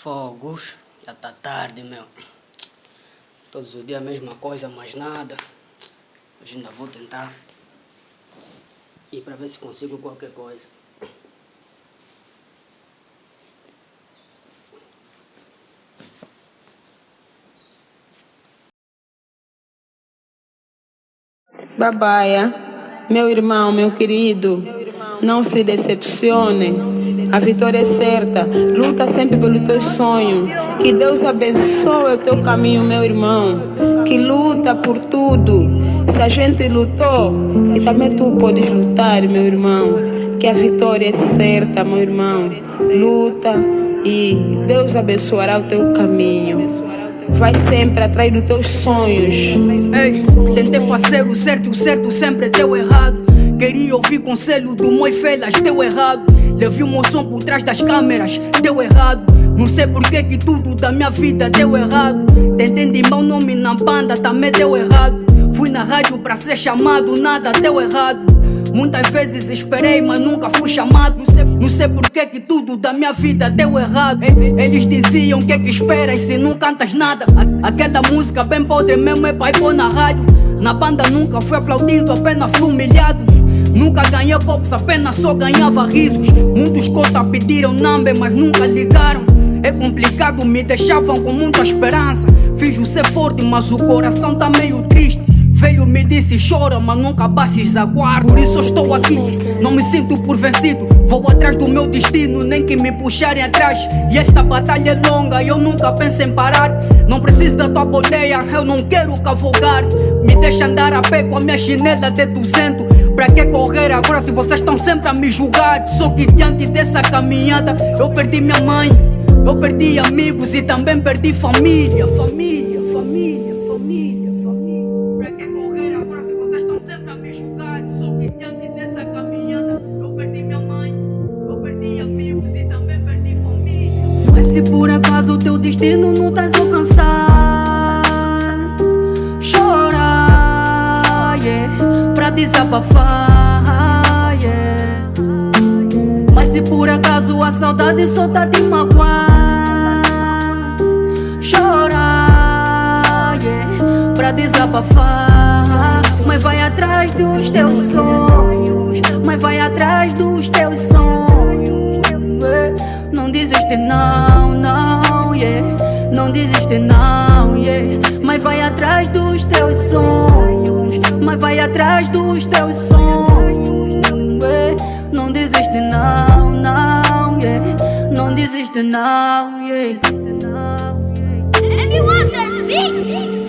Fogos, já tá tarde, meu. Todos os dias a mesma coisa, mais nada. Hoje ainda vou tentar ir para ver se consigo qualquer coisa. Babaia, meu irmão, meu querido, não se decepcione. A vitória é certa. Luta sempre pelos teus sonhos. Que Deus abençoe o teu caminho, meu irmão. Que luta por tudo. Se a gente lutou, e também tu podes lutar, meu irmão. Que a vitória é certa, meu irmão. Luta e Deus abençoará o teu caminho. Vai sempre atrás dos teus sonhos. Ei, tentei fazer o certo sempre deu errado. Queria ouvir conselho do Moifelas, deu errado. Levei o meu som por trás das câmeras, deu errado. Não sei porque que tudo da minha vida deu errado. Tentei de mau nome na banda, também deu errado. Fui na rádio pra ser chamado, nada deu errado. Muitas vezes esperei, mas nunca fui chamado. Não sei porque que tudo da minha vida deu errado. Eles diziam que esperas se não cantas nada. Aquela música bem podre mesmo é pra ir pôr na rádio. Na banda nunca fui aplaudido, apenas fui humilhado. Nunca ganhei pops, apenas só ganhava risos. Muitos cotas pediram number, mas nunca ligaram. É complicado, me deixavam com muita esperança. Fiz-o ser forte, mas o coração tá meio triste. Veio me disse chora, mas nunca baixes a guarda. Por isso eu estou aqui, não me sinto por vencido. Vou atrás do meu destino, nem que me puxarem atrás. E esta batalha é longa e eu nunca penso em parar. Não preciso da tua boleia, eu não quero cavalgar. Me deixa andar a pé com a minha chinela de 200. Pra que correr agora se vocês estão sempre a me julgar? Só que diante dessa caminhada eu perdi minha mãe, eu perdi amigos e também perdi família. Família. Pra que correr agora se vocês estão sempre a me julgar? Só que diante dessa caminhada eu perdi minha mãe, eu perdi amigos e também perdi família. Mas se por acaso o teu destino não tens alcançar, chora, yeah, pra desabafar, yeah. Mas se por acaso a saudade só tá te magoar, chora, yeah, pra desabafar. Mas vai atrás dos teus sonhos, mas vai atrás dos teus sonhos, yeah. Não desiste não, não, yeah. Não desiste não, yeah. Mas vai atrás dos teus sonhos, mas vai atrás dos teus sonhos, yeah. Não desiste não, não, yeah. Não desiste não, yeah. If you want that beat